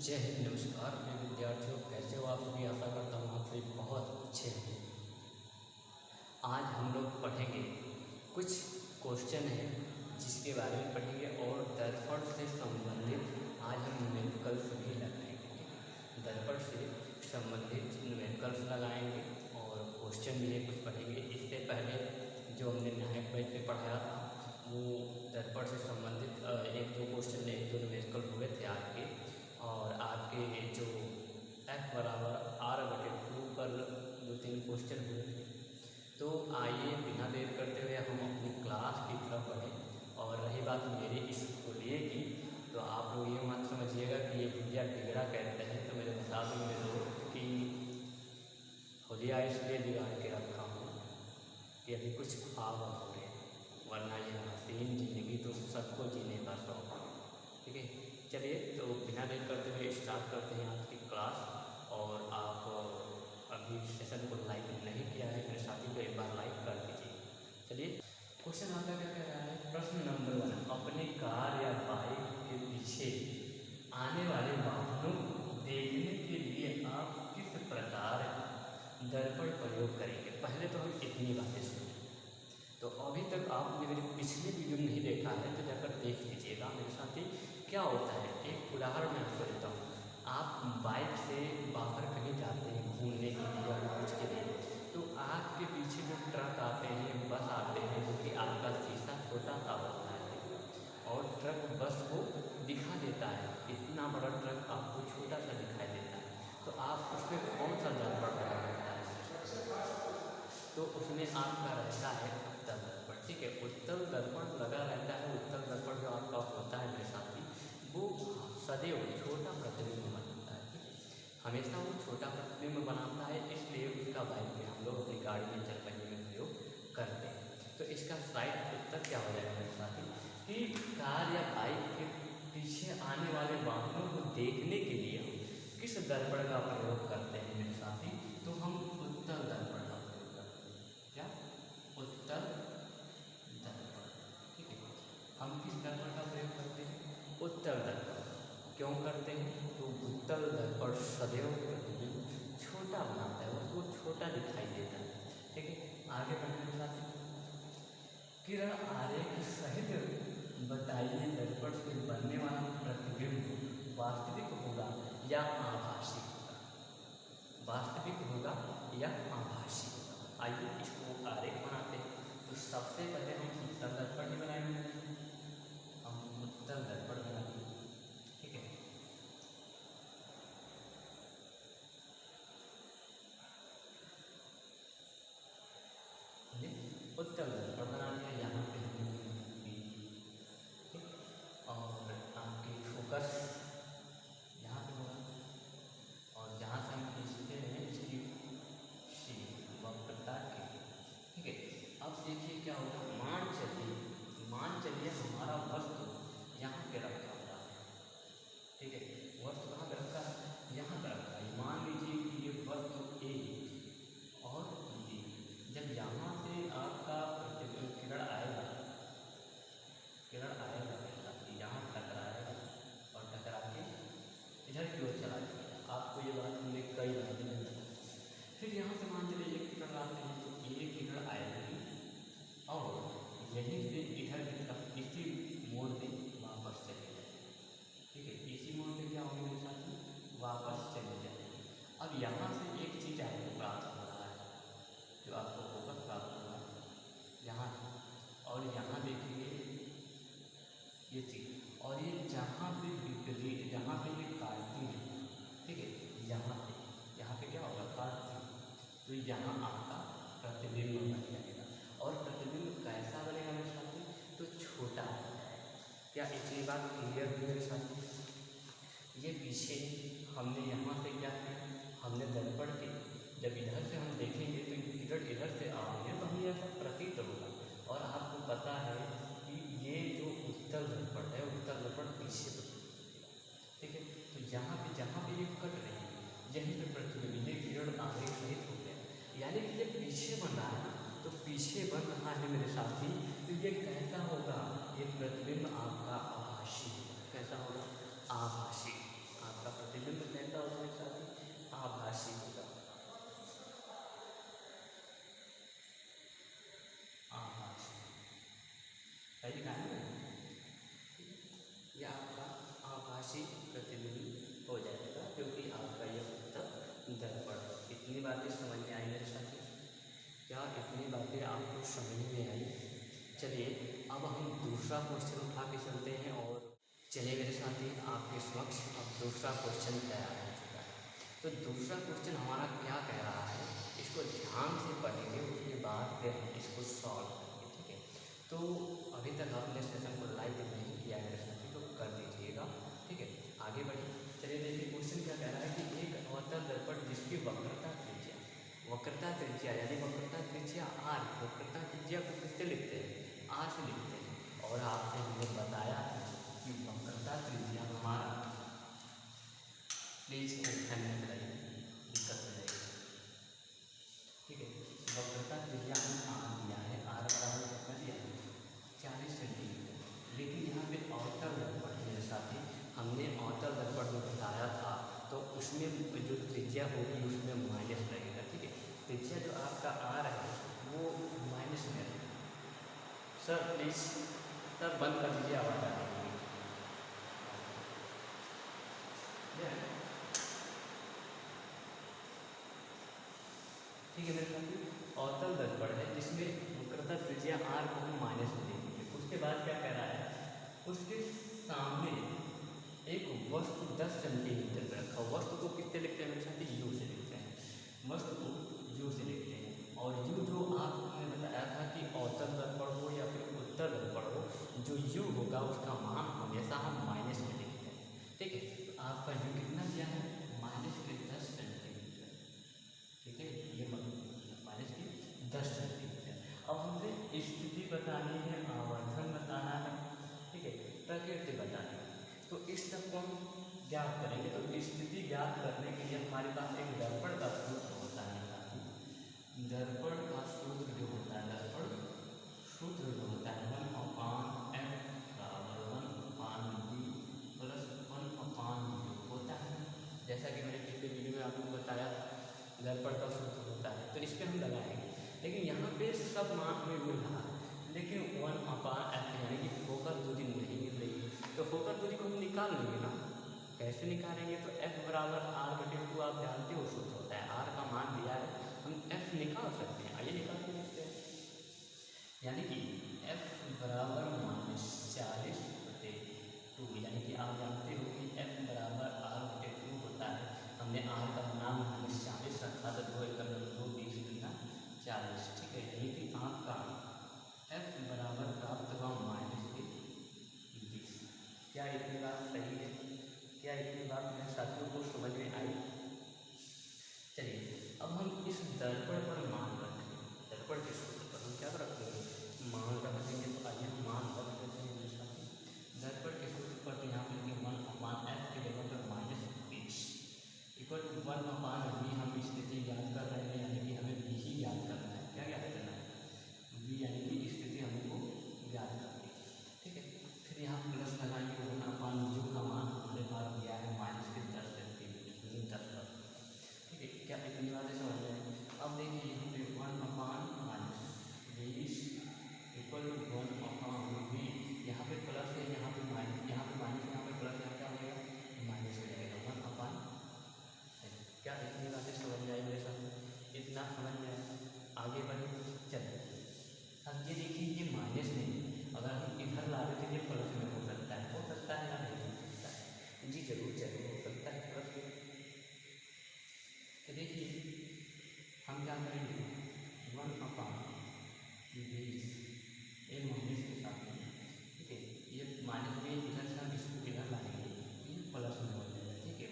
जय हिंद, नमस्कार मेरे विद्यार्थियों, कैसे हो आप सभी। आशा करता हूँ आप सभी बहुत अच्छे हैं। आज हम लोग पढ़ेंगे कुछ क्वेश्चन हैं जिसके बारे में पढ़ेंगे और दर्पण से संबंधित आज हम न्यूमेरिकल्स भी लगाएंगे। दर्पण से संबंधित न्यूमेरिकल्स लगाएंगे और क्वेश्चन भी कुछ पढ़ेंगे। इससे पहले जो हमने न्यायिक बैच में पढ़ाया था वो दर्पण से संबंधित एक दो न्यूमेरिकल हुए थे आपके, और आपके जो F=R/2 पर 2-3 क्वेश्चन हुए थे। तो आइए बिना देर करते हुए हम अपनी क्लास की तरफ बढ़ें। और रही बात मेरे इस होलिये की, तो आप लोग ये मत समझिएगा कि ये भैया बिगड़ा कहते हैं। तो मेरे बता दूँ मेरे दोस्त कि होलिया इसलिए बिगाड़ के रखा हूँ कि अभी कुछ ख्वाब हो रहे, वरना ये हसीन ज़िंदगी तो सबको जीने का शौक है। ठीक है, चलिए तो बिना देर करते हुए स्टार्ट करते हैं आज की क्लास। और आप अभी सेशन को लाइक नहीं किया है मेरे साथी को एक बार लाइक कर दीजिए। चलिए क्वेश्चन आपका क्या कह रहा है। प्रश्न नंबर 1, अपने कार या बाइक के पीछे आने वाले वाहनों को देखने के लिए आप किस प्रकार दर्पण प्रयोग करेंगे। पहले तो हम इतनी बातें सुनें। तो अभी तक आपने मेरे पिछले वीडियो में नहीं देखा है तो जाकर देख लीजिएगा मेरे साथ ही क्या होता है। एक उदाहरण मैं आपको देता हूँ। आप बाइक से बाहर कहीं जाते हैं घूमने के लिए या कुछ के लिए, तो आपके पीछे जो ट्रक आते हैं, बस आते हैं, जो कि आपका शीशा छोटा सा होता है और ट्रक बस को दिखा देता है। इतना बड़ा ट्रक आपको छोटा सा दिखाई देता है, तो आप उस पर कौन सा दर्पण लगा रहता है। तो उसमें आपका रहता है उत्तल दर्पण। ठीक है, उत्तल दर्पण लगा रहता है। उत्तल दर्पण जो आपका होता है मेरे साथी, वो सदैव छोटा प्रतिबिंब बनाता है। ठीक है, हमेशा वो छोटा प्रतिबिंब बनाता है, इसलिए उसका बाइक में हम लोग अपनी गाड़ी में चल पहिए में प्रयोग करते हैं। तो इसका राइट उत्तर क्या हो जाएगा मेरे साथी कि कार या बाइक के पीछे आने वाले वाहनों को देखने के लिए किस दर्पण का प्रयोग करते हैं मेरे साथी। तो हम उत्तल दर्पण का प्रयोग करते हैं। क्या? उत्तल दर्पण। ठीक है, हम किस दर्पण का प्रयोग करते हैं? उत्तल दर्पण। क्यों करते हैं? तो उत्तल दर्पण सदैव प्रतिबिंब छोटा बनाता है, उसको छोटा दिखाई देता है। ठीक है, आगे बढ़ने के साथ किरण आरेख सहित बताइए दर्पण से बनने वाला प्रतिबिंब वास्तविक होगा या आभासी होगा। वास्तविक होगा या आभासी होगा। आइए इसको आरेख बनाते हैं। तो सबसे पहले हम उत्तल दर्पण ही बनाएंगे। हम उत्तल दर्पण बनाएंगे। ठीक है, उत्तल दर्पण बना लिया। यहाँ पे और आपकी फोकस यहाँ पे होगा, और जहाँ से हम खींचते हैं इसकी वक्रता के। ठीक है, अब देखिए क्या होगा। मान चलिए हमारा वस्तु यहाँ पे रखा हुआ है। ठीक है, वस्तु कहाँ पे रखा है? यहाँ पे रखा है। मान लीजिए कि ये वस्तु ए और बी, जब यहाँ से आपका प्रतिबिंब किरण आएगा यहाँ टकराएगा और टकरा के इधर की ओर चला जाएगा। आपको ये बात हमने कई बार बताई। फिर यहाँ से मान चलिए एक किरण आते हैं, तो एक किरण आएगी और यहीं से इधर की तरफ इसी मोड़ पे वापस चले जाएगी। ठीक है, इसी मोड़ पे क्या होगी मेरे साथ? वापस चले जाएगी। अब यहाँ से एक चीज़ आपको प्राप्त हो रहा है, जो आपको फोकस प्राप्त हो रहा है यहाँ, और यहाँ देखिए ये चीज़, और ये जहाँ पे विपरीत, जहाँ पे ये काटती है। ठीक है, यहाँ पे क्या होगा? काटती है, तो यहाँ आपका प्रतिबिंब बन जाएगा। और प्रतिबिंब कैसा बनेगा मेरे साथी? तो छोटा हो जाएगा। क्या इतनी बात क्लियर हुई मेरे साथी? ये पीछे हमने यहाँ से क्या किया, हमने दर्पण के जब इधर से हम देखेंगे तो किरण इधर से आ रही है, तो हमें ऐसा प्रतीत होगा। और आपको पता है कि ये जो उत्तल दर्पण है, उत्तल दर्पण पीछे बढ़ेगा। ठीक है, तो यहाँ पे जहाँ पे ये कट रही है यहीं पे प्रतिबिंब, ये किरण आगे सहित हो गया, यानी कि ये पीछे बन रहा है ना। तो पीछे बन रहा है मेरे साथी, तो ये कैसा होगा? ये प्रतिबिंब आपका आभासी होगा। कैसा होगा? आभासी। आपका प्रतिबिंब बातें समझ में आई मेरे साथी? क्या इतनी बातें आपको समझ में आई? चलिए अब हम दूसरा क्वेश्चन उठा के चलते हैं और चलिए मेरे साथी आपके समक्ष अब दूसरा क्वेश्चन तैयार हो चुका है। तो दूसरा क्वेश्चन हमारा क्या कह रहा है, इसको ध्यान से पढ़ेंगे, उसके बाद फिर हम इसको सॉल्व करेंगे, ठीक है। तो अभी तक आपने सेशन को लाइक नहीं किया है मेरे साथी तो कर दीजिएगा, ठीक है। आगे बढ़िए, चलिए देखिए क्वेश्चन क्या कह रहा है कि एक अवतल दर्पण जिसकी वक्रता त्रिज्या यानी वक्रता त्रिज्या आर, वक्रता त्रिज्या को किससे लिखते हैं? आर से लिखते हैं। और आपसे हमने बताया कि वक्रता त्रिज्या हमारा, प्लीज ध्यान में बताइए, दिक्कत हो जाएगी, ठीक है। वक्रता त्रिज्या हमने आर दिया है, आर बराबर कितना दिया है? 40 सेंटीमीटर। लेकिन यहाँ पे अवतल दर्पण मेरे साथी, हमने अवतल दर्पण में बताया था तो उसमें जो त्रिज्या होगी उसमें माइनस लगेगा, ठीक है। त्रिज्या जो आपका आर है वो माइनस में है। सर प्लीज़ सर बंद कर दीजिए, आवाज़ आ रही है। ठीक है मेरे साथी, अवतल दर्पण है जिसमें वक्रता त्रिज्या आर को हम माइनस में देखेंगे। उसके बाद क्या कह रहा है, उसके सामने एक वस्तु 10 सेंटीमीटर पर रखा। वस्तु को कितने लिखते हैं मेरे साथी? यू से लिखते हैं, वस्तु को यू से लिखते हैं। और यू जो आपने बताया था कि अवतल दर्पण हो या फिर उत्तल दर्पण हो, जो यू होगा उसका मान हमेशा हम माइनस में लिखते हैं, ठीक है। तो आपका यू कितना दिया है? माइनस के 10 सेंटीमीटर, ठीक है। ये माइनस के 10 सेंटीमीटर। अब हमसे स्थिति बतानी है, आवर्धन बताना है, ठीक है, प्रकृति बतानी है। तो इस सब को हम ज्ञात करेंगे। तो स्थिति ज्ञात करने के लिए हमारे पास एक दर्पण का सूत्र होता है। दर्पण का सूत्र जो होता है, दर्पण सूत्र जो होता है 1/f बराबर 1/v प्लस 1/u होता है। जैसा कि मैंने पिछले वीडियो में आपको बताया दर्पण का सूत्र होता है, तो इस पर हम लगाएंगे। लेकिन यहाँ पे सब मान हमें मिल रहा है, लेकिन 1/f यानी कि फोकल दूरी नहीं मिल रही, तो फोकल दूरी को हम निकाल लेंगे ना। कैसे निकालेंगे? तो f बराबर r/2 आप जानते हो सूत्र होता है, r का मान दिया है, हम f निकाल सकते हैं। आइए निकाल के देखते हैं। यानी कि f बराबर -40/2, यानी कि आप जानते हो कि f बराबर r/2 होता है। हमने r का नाम -40 रखा था, 2 एकड़ 2 20 गुना 40, ठीक है। यानी कि आपका f बराबर प्राप्त हुआ -20। क्या इतनी बात सही है? क्या इतनी बात मेरे साथियों को समझ में आई? चलिए अब हम इस दर्पण पर मान रखेंगे, दर्पण के सूत्र पर हम क्या रखेंगे? मान रख देंगे। तो आइए हम मान रख देते हैं मेरे साथी। दर्पण के सूत्र पर तो यहाँ पर 1/f के जगह पर -20 इक्वल टू 1/v। हम स्थिति ज्ञात कर रहे हैं, यानी कि हमें v ही ज्ञात करना है। क्या ज्ञात करना है? v, यानी कि स्थिति हमको ज्ञात करनी है, ठीक है। फिर यहाँ प्लस लगाएंगे, 1/u का मान हमारे पास दिया है -10 सेंटीमीटर, 10, ठीक है। क्या इतनी बातें समझ में आई? अब देखिए यहाँ पे 1/-20 इक्वल टू 1/v। यहाँ पे प्लस है, यहाँ पे माइनस, यहाँ पे माइनस, यहाँ पे प्लस, यहाँ क्या हो जाएगा? माइनस हो जाएगा 1/। क्या इतनी बातें समझ में आई मेरे साथ? इतना समझ में आया? आगे बढ़े, चलिए अब ये देखिए, ये माइनस नहीं, अगर हम इधर ला देते ये प्लस में हो सकता है, या नहीं हो सकता है? जी जरूर जरूर हो सकता है प्लस में। तो देखिए हम क्या करेंगे, 1/20 ये माइनस के साथ में, ठीक है। ये माइनस में इधर से हम इसको इधर लाएंगे, ये प्लस में हो जाएगा, ठीक है।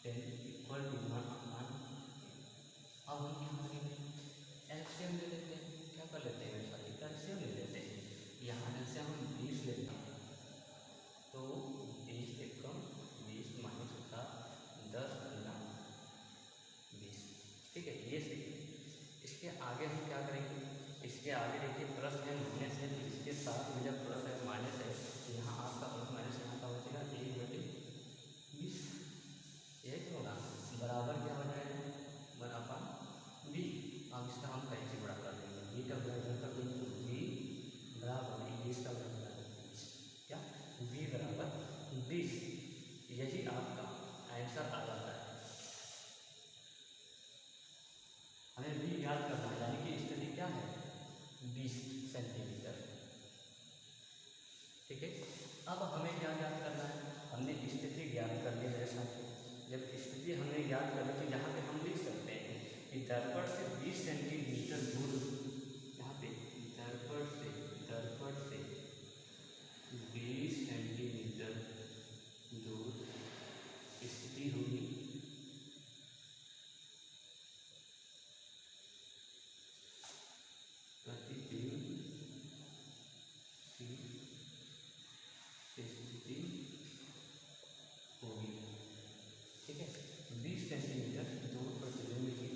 1/10 इक्वल टू 1/। अब हम क्या करेंगे? एलसीएम ले लेते हैं। क्या कर लेते हैं मेरे साथ? एलसीएम ले लेते हैं। यहाँ एलसीएम हम 20 लेते हैं, तो 20 एकम 20 माइनस होता 10 गुना 20, ठीक है। ये सही है। इसके आगे हम क्या करेंगे? इसके आगे देखिए प्लस है माइनस है, तो इसके साथ में जब प्लस है माइनस है तो यहाँ आपका प्लस माइनस यहाँ का हो जाएगा 1/20। यही तो होगा, बराबर क्या हो जाएगा? 1/v। अब इसका हम कैसे बड़ा कर देंगे? v का बराबर कर देंगे, तो v बराबर 20 का बराबर 20, क्या v बराबर 20। यही आपका आंसर आ जाता है। अब हमें क्या ज्ञात करना है, हमने स्थिति ज्ञात कर ली मेरे साथ। जब स्थिति हमने ज्ञात कर ली तो यहाँ पे हम लिख सकते हैं कि दर्पण से 20 सेंटीमीटर दूर, यहाँ पे दर्पण से 20 सेंटीमीटर दूर स्थिति होगी। प्रतिबिंब की स्थिति होगी, ठीक है। 20 सेंटीमीटर दूर प्रतिबिंब की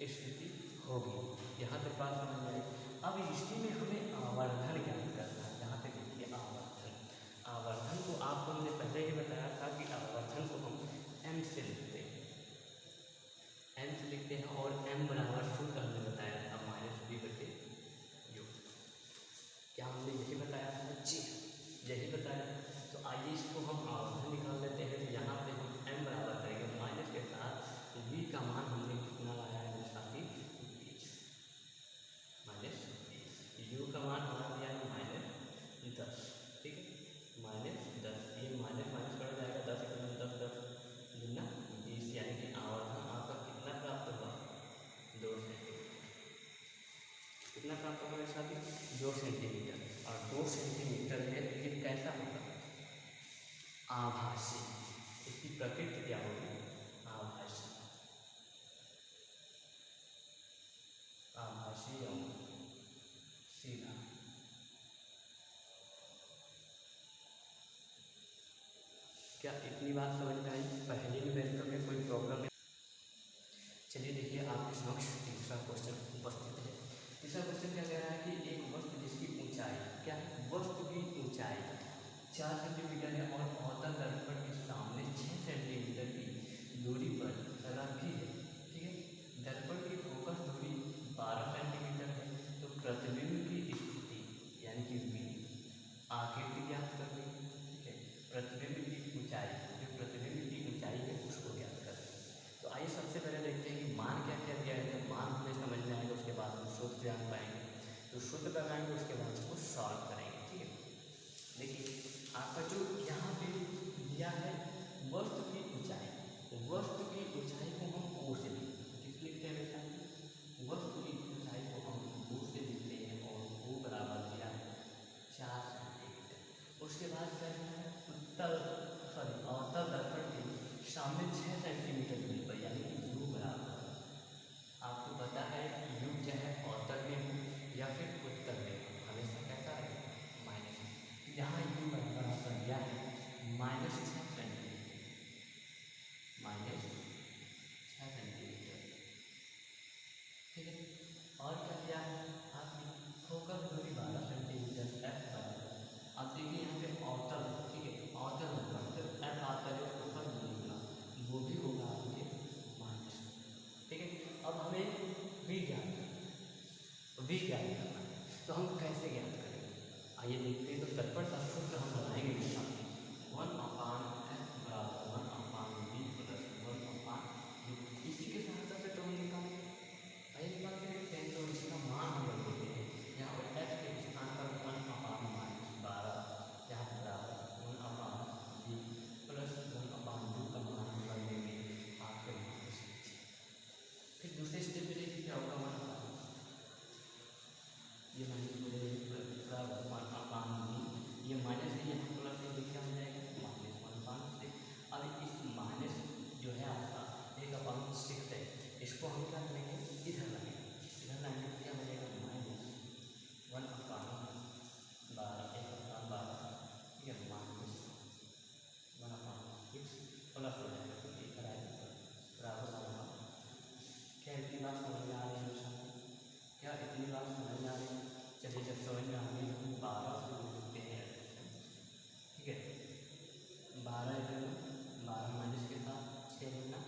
स्थिति होगी। यहाँ तक बात समझ में आई। अब इसी में हमें आवर्धन ज्ञात करना है। यहाँ पे देखिए आवर्धन को आपको हमने पहले ही बताया था कि आवर्धन को हम m से लिखते हैं और m बराबर सूत्र हमने बताया था -b/u। क्या हमने यही बताया था? जी यही बताया। तो आइए इसको हम आवर्धन निकाल लेते हैं। तो यहाँ पे हम m बराबर करेंगे माइनस के साथ v का मान हमने कितना लाया है मेरे साथी? 20 -u का मान हमारा दिया है -10, ठीक है, -10। ये माइनस कट जाएगा, 10 10 10 गुना 20, यानी कि आवर्धन आपका कितना प्राप्त हुआ? 2 सेंटीमीटर। कितना प्राप्त होगा मेरे साथी? 2 सेंटीमीटर। और 2 सेंटीमीटर है तो ये कैसा होगा? आभासी। इसकी प्रकृति क्या होगी? आभासी। आभासी और सीधा। क्या इतनी बात समझ में आई? पहले भी मेथड में कोई प्रॉब्लम है? चलिए देखिए आपके समक्ष तीसरा क्वेश्चन उपस्थित है। तीसरा क्वेश्चन क्या कह रहा है कि एक वस्तु जिसकी ऊंचाई, क्या है? वस्तु की ऊंचाई 4 सेंटीमीटर है और अवतल दर्पण के सामने 6 सेंटीमीटर की दूरी पर रखी है, ठीक है। दर्पण की फोकस दूरी 12 सेंटीमीटर है। तो प्रतिबिंब की स्थिति यानी कि v आकृति ज्ञात करनी, ठीक है। प्रतिबिंब की ऊंचाई, जो प्रतिबिंब की ऊंचाई है उसको ज्ञात करनी। तो आइए सबसे पहले देखते हैं कि मान क्या क्या दिया है। मान हमें समझ में आएगा, उसके बाद हम सूत्र जान पाएंगे। तो सूत्र लगाएंगे, उसके बाद उसको सॉल्व करेंगे, ठीक है। देखिए आपका जो यहाँ पे दिया है वस्तु की ऊंचाई, वस्तु की ऊंचाई को हम ओ से लिखते हैं बेटा। वस्तु की ऊंचाई को हम ओ से लिखते हैं और ओ बराबर दिया है 4 सेंटीमीटर। उसके बाद क्या है? अवतल दर्पण के सामने 6 सेंटीमीटर दूरी पर, यानी कि u बराबर, आपको पता है u चाहे अवतल में हो या फिर उत्तल में हो, हमेशा कैसा है? माइनस। यहाँ u बराबर आपका दिया है -6 सेंटीमीटर, -6 सेंटीमीटर, ठीक है। और क्या दिया है? आपकी फोकस दूरी 12 सेंटीमीटर f बराबर। अब देखिए यहाँ पे अवतल, ठीक है, अवतल दर्पण, तो f आपका जो फोकस दूरी होगा वो भी होगा आपके माइनस, ठीक है। अब हमें v ज्ञात करना है। तो हम कैसे ज्ञात करेंगे? आइए देखते हैं। तो दर्पण का सूत्र हम बनाएंगे 1/f बराबर 1/v प्लस 1/u। इसी के साथ साथ तो हम निकालेंगे। आइए निकालते हैं। तो इसका मान हम लोग देते हैं यहाँ पर f के स्थान पर 1/12, यहाँ पर बराबर 1/v प्लस 1/u का मान हम लोग लेंगे आपके -6। फिर दूसरे स्टेप पे देखिए क्या होगा? 1/, ये माइनस हो जाएगा, 1/v, ये माइनस है, यहाँ प्लस है, ये क्या हो जाएगा? -1/6 से। अब इस माइनस जो है आपका 1/6 है, इसको हम क्या करेंगे? इधर लाएंगे, इधर लाएंगे तो क्या हो जाएगा? -1/12, 1/12, ठीक है, -1/6 प्लस हो जाएगा, तो इधर आएगा बराबर होगा। क्या इतनी बात समझ में आ रही है? क्या इतनी बात समझ में आ रही है? चलिए जब समझ में आ गई तो हम 12 से लिखते हैं, ठीक है। 12 इधर 12 माइनस के साथ 6 गुना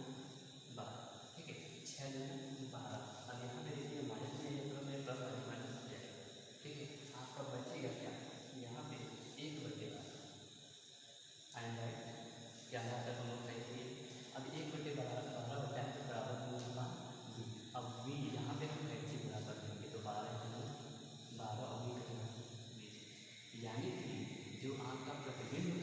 12, ठीक है, 6 गुना 12। अब यहाँ पे देखिए माइनस में ये प्लस माइनस हो जाएगा, ठीक है। आपका बचेगा क्या? यहाँ पे 1/12 एंड राइट क्या है आपका? हम लोग कहेंगे अब 1/12 बचा है बराबर होगा v। अब v यहाँ पे हम x बराबर देंगे तो 12 और v करेगा 20, यानी कि जो आपका प्रतिबिंब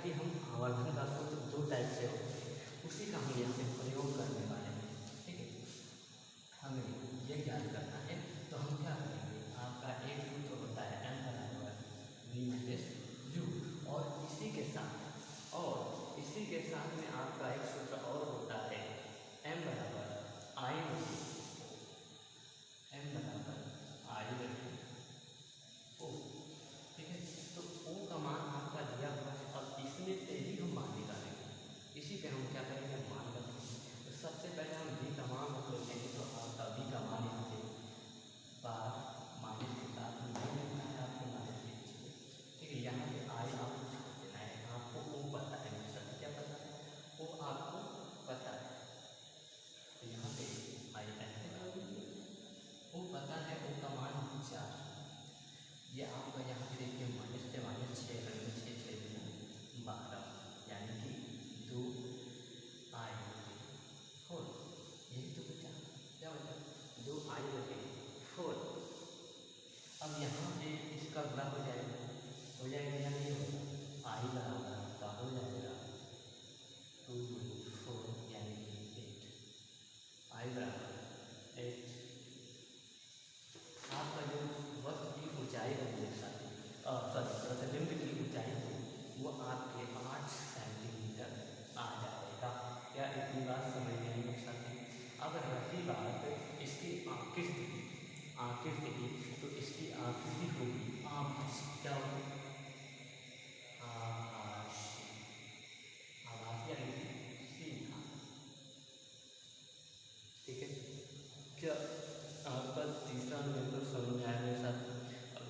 कि हम आवर्धन का सूत्र 2 टाइप से होते हैं, उसी का हम यहाँ पे प्रयोग करने वाले हैं। ठीक है, हमें ये ज्ञान करना है तो हम क्या करेंगे, आपका एक सूत्र होता है m बराबर v माइनस u, और इसी के साथ में आपका एक सूत्र और होता है m बराबर i ओ। ठीक है, तो ओ का मान आपका दिया हुआ है, अब इसमें से ही हम मान निकालेंगे। इसी पे हम क्या करेंगे, मान रखेंगे। तो सबसे पहले हम v का मान रख लेते हैं, तो आपका v का मान यहाँ पे बार माइनस के साथ में लिखना है आपको माइनस लीजिए। ठीक है, यहाँ पे आई आपको छोड़ देना है, आपको ओ पता है, सभी क्या पता है, ओ आपको पता है। तो यहाँ पे आई ऐसे कर दीजिए, ओ पता है, ओ का मान 4। ये आपका यहाँ पे देखिए माइनस से माइनस 6 6 6 12, यानी कि 2 आई 4, यही तो बचा, क्या बचा, 2 आई 4। अब यहाँ पे इसका गुणा हो जाएगा या नहीं होगा, आई बराबर आपका हो जाएगा 2 4 यानी कि 8, आई बराबर 8। आपका जो वस्तु की ऊंचाई है मेरे साथ, प्रतिबिंब की ऊंचाई है वो आपके 8 सेंटीमीटर आ जाएगा। क्या इतनी बात समझ में आई मेरे साथी? अब रही बात इसकी आकृति की, तो इसकी आकृति होगी आभासी। क्या होगी, आभासी, आभासी यानी सीधा। ठीक है, क्या आपका तीसरा नियम समझ में आया मेरे साथ?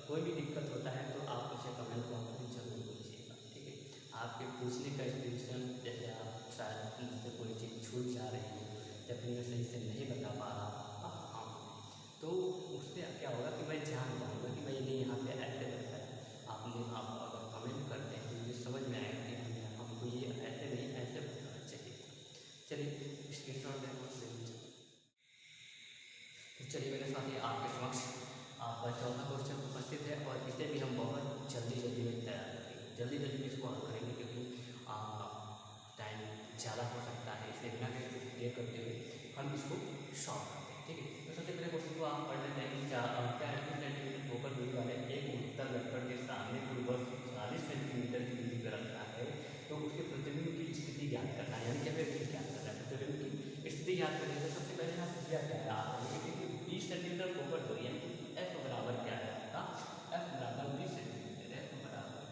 कोई भी दिक्कत होता है तो आप मुझे कमेंट बॉक्स में जरूर पूछिएगा। ठीक है, आपके पूछने का एक्सप्रेशन, जैसे आप शायद मुझसे कोई चीज़ छूट जा रही हो या फिर मैं सही से नहीं बता पा रहा हूँ, तो उससे क्या होगा कि मैं जान पाऊँगा कि मैं नहीं यहाँ पे ऐसे लगता है। आप अगर कमेंट करते हैं तो मुझे समझ में आएगा कि हमको ये ऐसे नहीं ऐसे बताना चाहिए। चलिए स्क्रीनशॉट दें। तो चलिए मेरे साथी आपके समक्ष आपका चौथा क्वेश्चन उपस्थित है, और इसे भी हम बहुत जल्दी में तैयार करेंगे, जल्दी में इसको हल करेंगे, क्योंकि टाइम ज़्यादा हो सकता है, इसे बिना देर करते हुए हम इसको सॉल्व करते हैं। ठीक है, तो सबसे पहले क्वेश्चन को आप पढ़ लेते हैं कि क्या 2 सेंटीमीटर होकर दूरी वाले एक उत्तर वेक्टर के सामने कोई वस्तु 40 सेंटीमीटर की दूरी पर रखना है, तो उसके प्रतिबिंब की स्थिति ज्ञात करना है, यानी कि हमें ज्ञात करना है प्रतिबिंब की स्थिति ज्ञात करने से सबसे पहले आप क्या है, आप 20 सेंटीमीटर ऊपर दूरी, यानी एफ बराबर क्या है आपका, एफ बराबर 20 सेंटीमीटर, एफ बराबर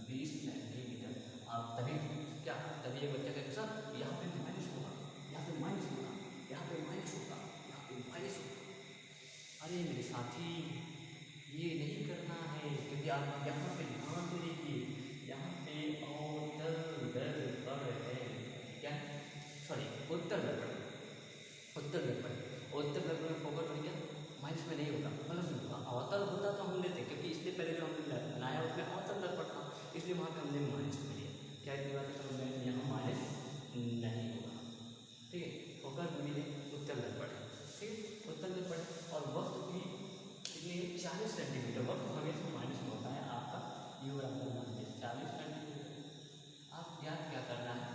20 सेंटीमीटर। आप तभी क्या, तभी एक बच्चा कहता सर यहाँ पे माइनस होगा, यहाँ पे माइनस होगा, यहाँ पे माइनस होगा, यहाँ पे माइनस होगा। अरे मेरे साथी ये नहीं करना है, क्योंकि आप यहाँ पे ध्यान से देखिए, यहाँ पे उत्तर है क्या, सॉरी उत्तर में फोकस हो गया, माइनस में नहीं होता, प्लस में होगा। अवतल होता तो हम लेते, क्योंकि इससे पहले जो हमने बनाया उसमें अवतल दर्पण था, इसलिए वहाँ पे हमने माइनस में लिया। क्या इतनी बात समझ में, यहाँ माइनस नहीं होगा। ठीक है, फोकस दूरी है, उत्तर दर्पण है। ठीक है, उत्तर दर्पण और वस्तु की कितनी 40 सेंटीमीटर, वक्त हमेशा माइनस में होता है आपका, यू बराबर माइनस 40 सेंटीमीटर। आप याद क्या करना है,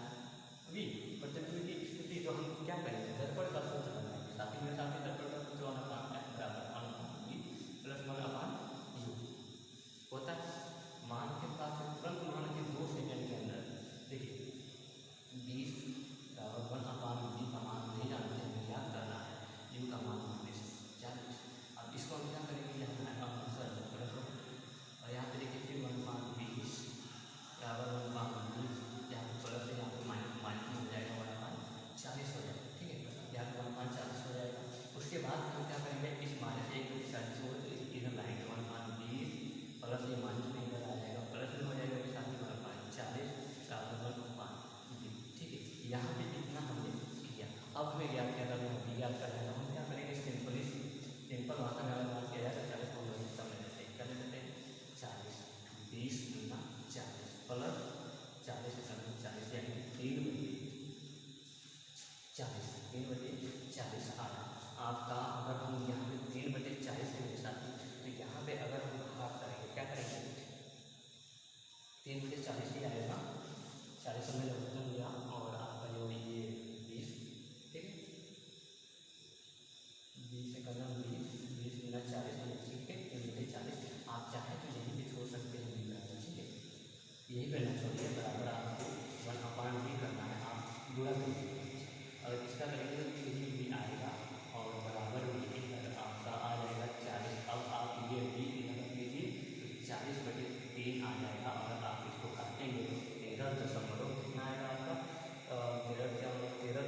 अभी प्रतिबिंब की स्थिति, तो हम क्या करेंगे, दर्पण का सूत्र बनाएंगे, साथ ही में दर्पण का सूत्र 1/f बराबर 1/v प्लस 1/u होता है। मान के साथ तुरंत मान के 2 सेकंड के अंदर देखिए 20 बराबर 1/v का मान नहीं जानते हैं, याद करना है, u का मान -40। अब इसको हम क्या करेंगे, यहाँ आंसर और यहाँ पे देखिए फिर 1/20 बराबर 1/20, यहाँ पे प्लस है, यहाँ पे माइनस हो जाएगा, 1/40 हो जाएगा। ठीक है, यहाँ पे 1/40 हो जाएगा। उसके बाद हम क्या करेंगे, इस माइनस 1 को 40 हो तो इधर लाएंगे, 1/20 प्लस ये माइनस में इधर आ जाएगा, प्लस में हो जाएगा, फिर साथ ही 1/40 बराबर 1/20। ठीक है, यहाँ पे इतना हमने किया। अब हमें ज्ञात क्या करना है, ज्ञात करना है, हम क्या करेंगे, सिंपल वहाँ का अगर मान किया जाए तो 40 को वही समझ लेते हैं, कर लेते हैं 40, 20 गुना 40 प्लस 40 से 40 यानी 3/40 आया आपका। अगर हम यहाँ पे 3/40 से मेरे साथ, तो यहाँ पे अगर हम भाग करेंगे, क्या करेंगे, 3/40 ही आएगा, 40 में जब उत्तर दिया और आपका जो ये 20, ठीक है, 20 से करना 20 गुना 40 में 40, आप चाहें तो यही भी छोड़ सकते हैं बी बराबर, ठीक है, यही करना चाहिए, बराबर आपको 1/b करना है, आप गुणा कर दीजिए। अगर इसका करेंगे तो 3b आएगा और बराबर भी इधर आपका आ जाएगा 40। अब आप ये b इधर रख लीजिए तो 40/3 आ जाएगा और आप इसको काटेंगे तो 13 कितना आएगा आपका 13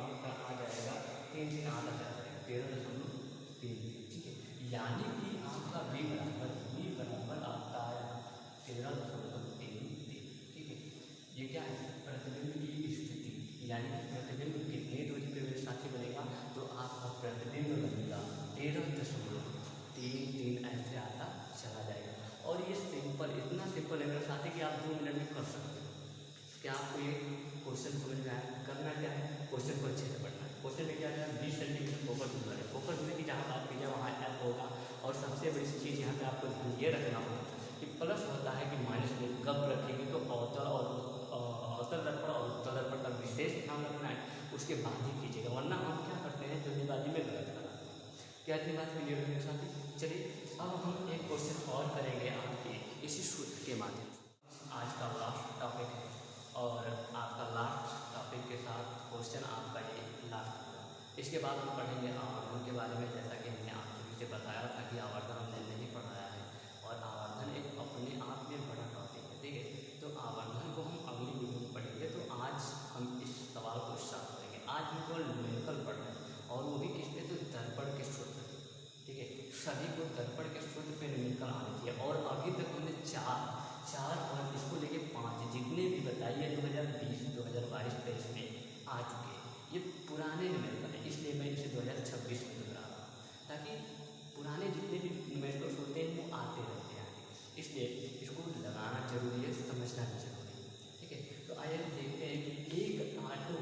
आपका आ जाएगा 3 से 8 आ जाएगा 13.3, ठीक है, यानी कि आपका b बराबर आपका आया 13.3, ठीक है। ये क्या है, प्रतिबिंब की स्थिति, यानी कि प्रतिबिंब कितनी दूरी पे मेरे साथी बनेगा, तो आपका प्रतिबिंब बनेगा 13.33 ऐसे आता चला जाएगा। और ये सिंपल, इतना सिंपल है मेरे साथी कि आप 2 मिनट में कर सकते हो। क्या आपको ये क्वेश्चन समझ में आया? करना क्या है, क्वेश्चन को अच्छे से पढ़ना है। क्वेश्चन में क्या है, 20 सेंटीमीटर फोकस दूर है, फोकस दूरी की जहाँ बात की जाए वहाँ एफ होगा। और सबसे बड़ी चीज़ यहाँ पे आपको ध्यान ये रखना होगा कि प्लस होता है कि माइनस में कब रखेंगे, तो अवतल दर्पण और उत्तल दर्पण का विशेष ध्यान रखना है, उसके बाद ही कीजिएगा, वरना हम क्या करते हैं जल्दीबाजी में गलत करते हैं। क्या इतनी बात क्लियर है मेरे साथी? चलिए अब हम एक क्वेश्चन और करेंगे आपके इसी सूत्र के माध्यम से। आज का लास्ट टॉपिक है और आपका लास्ट टॉपिक के साथ क्वेश्चन आपका ये लास्ट होगा। इसके बाद हम पढ़ेंगे आवर्धन के बारे में। जैसा कि हमने आप सभी से बताया था कि आवर्धन हमने नहीं पढ़ाया है और आवर्धन एक अपने आप में बड़ा टॉपिक है, ठीक है। तो आवर्धन को हम अगली वीडियो में पढ़ेंगे। तो आज हम इस सवाल को स्टार्ट करेंगे। आज हम केवल न्यूमेरिकल पढ़ रहे हैं और वो भी किस पे, तो दर्पण के सूत्र, ठीक है। सभी को दर्पण के सूत्र पे न्यूमेरिकल आनी चाहिए। और अभी तक हमने चार और इसको लेके 5 जितने भी बताइए 2020, 2022, 2023 में आ चुके हैं, ये पुराने न्यूमेरिकल है, इसलिए मैं इसे 2026 में दोहरा रहा हूँ ताकि पुराने जितने भी न्यूमेरिकल्स होते हैं वो आते रहते हैं, इसलिए इसको लगाना जरूरी है, समझना भी जरूरी है, ठीक है। तो आइए देखते हैं कि एक ऑटो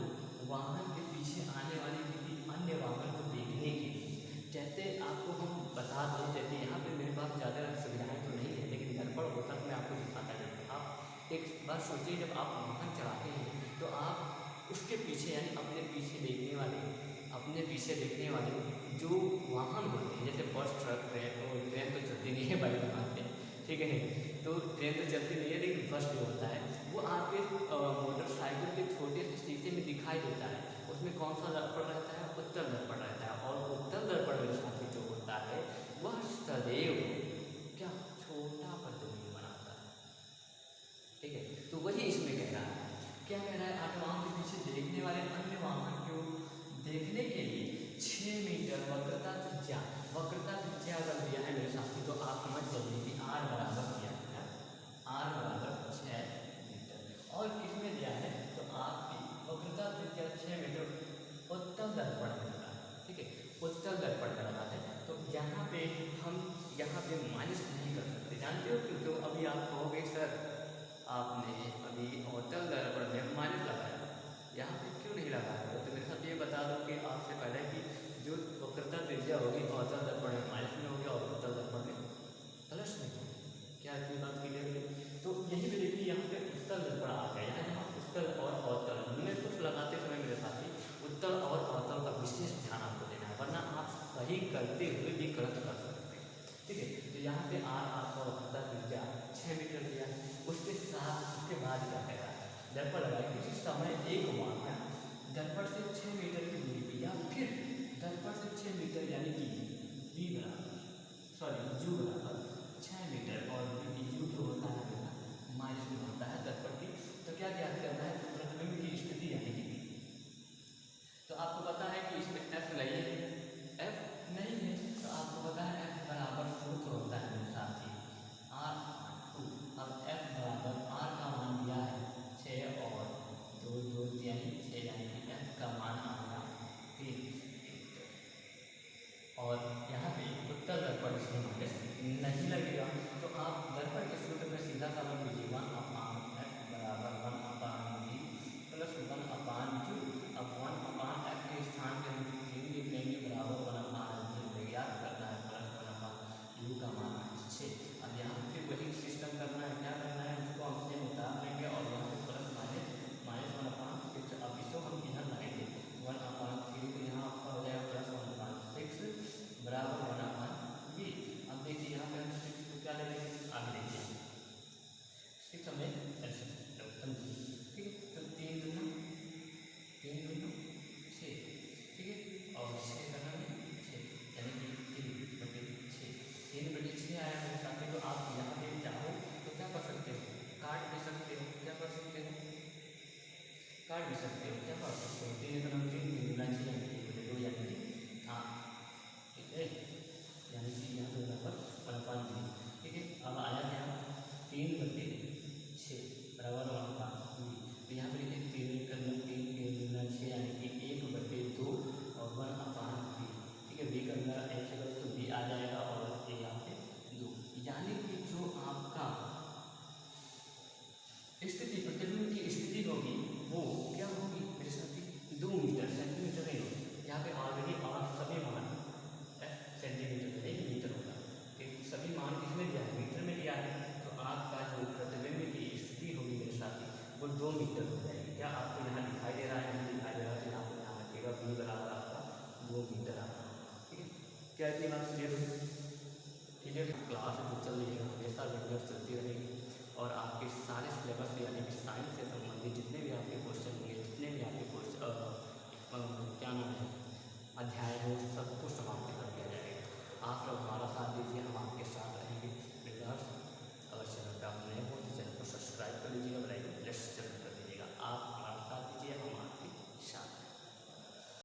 वाहन के पीछे आने वाली किसी अन्य वाहन को देखने के लिए, जैसे आपको हम बता दें, जैसे यहाँ पे मेरे पास ज़्यादा सुविधाएं तो नहीं है, लेकिन दर्पण होता तो मैं आपको दिखाता रहूँ। आप एक बार सोचिए, जब आप वाहन चलाते हैं तो आप उसके पीछे यानी अपने पीछे देखने वाले जो वाहन होते हैं, जैसे बस, ट्रक, ट्रेन तो चलती नहीं है भाई वाहन पे, ठीक है, तो ट्रेन तो चलती नहीं है, लेकिन बस जो होता है वो आपके मोटरसाइकिल के छोटे से शीशे में दिखाई देता है। उसमें कौन सा दर्पण रहता है, उत्तल दर्पण रहता है। और उत्तल दर्पण मेरे साथ जो होता है वह सदैव क्या छोटा प्रतिबिंब बनाता है, ठीक है। तो वही इसमें कह रहा है, क्या कह रहा है, आत्माओं के पीछे देखने वाले अन्य वाहन को देखने के लिए 6 मीटर वक्रता त्रिज्या अगर दिया है मेरे साथी, तो आप समझ जाइए कि r बराबर दिया है, r बराबर 6 मीटर। और किसमें दिया है, तो आपकी वक्रता त्रिज्या 6 मीटर उत्तल दर्पण में लगा है, ठीक है, उत्तल दर्पण में लगा है। तो यहाँ पे हम माइनस नहीं कर सकते, जानते हो क्यों? तो अभी आप कहोगे सर आपने अभी उत्तल दर्पण में माइनस लगाया, यहाँ पे क्यों नहीं लगाया? तो मेरे साथ ये बता दो कि आपसे पहले कि जो वक्रता त्रिज्या होगी उत्तल दर्पण में माइनस में होगी और उत्तल दर्पण में प्लस में होगी। क्या इतनी बात क्लियर है? तो यही पे देखिए, यहाँ पे उत्तल दर्पण आ गया, यहाँ उत्तल और अवतल में कुछ लगाते समय मेरे साथी उत्तल और अवतल का विशेष ध्यान आपको देना है, वरना आप सही करते हुए भी गलत कर सकते हैं, ठीक है। तो यहाँ पे आपका वक्रता त्रिज्या 6 मीटर दिया है, उसके बाद क्या कह रहा है, दर्पण लगाए किसी समय एक वाहन दर्पण से 6 मीटर की दूरी पर, या फिर दर्पण से 6 मीटर यानी कि u बराबर 6 मीटर और u जो होता है माइनस में होता है दर्पण की। तो क्या ज्ञात करना है, प्रतिबिंब की स्थिति यानी कि तो आपको पता है कि इसमें f नहीं है, तो आपको पता है f बराबर सूत्र होता है मेरे साथ ही r2। अब f बराबर r का मान दिया है 6 और 2 यानी 6, यानी कि f का मान आएगा 3 और यहाँ पे उत्तल दर्पण इसमें माइनस नहीं लगेगा। तो आप दर्पण के सूत्र में सीधा सा मत लीजिएगा, आप काट भी सकते हो, क्या काट सकते हो, 3 एकम 3 गुना 6 यानी कि 1/2 यानी कि हाँ ठीक है, यानी कि यहाँ पे बराबर 1/3। ठीक है, अब आया क्या 3/6 बराबर 1/2। तो यहाँ पे लिखे 3 एकम 3 गुना 6 यानी कि 1/2 और 1/3। ठीक है, बी का अंदर ऐसे करो तो बी आ जाएगा और ए यहाँ पे 2, यानी कि जो आपका स्थिति प्रतिबिंब की स्थिति होगी वो क्या होगी मेरे साथी 2 मीटर सेंटीमीटर नहीं होगी। यहाँ पे ऑलरेडी और सभी मान सेंटीमीटर में मीटर होगा, ठीक सभी मान किसमें दिया है मीटर में दिया है। तो आपका जो प्रतिबिंब की स्थिति होगी मेरे साथी वो 2 मीटर हो जाएगी। क्या आपको यहाँ दिखाई दे रहा है, नहीं दिखाई दे रहा है, यहाँ पे यहाँ रखिएगा बी बराबर आपका 2 मीटर आपका। ठीक है, क्या इतनी बात क्लियर होगी। ठीक है, क्लास जो चल रही है हमेशा रेगुलर चलती रहेगी और आपके सारे सिलेबस यानी कि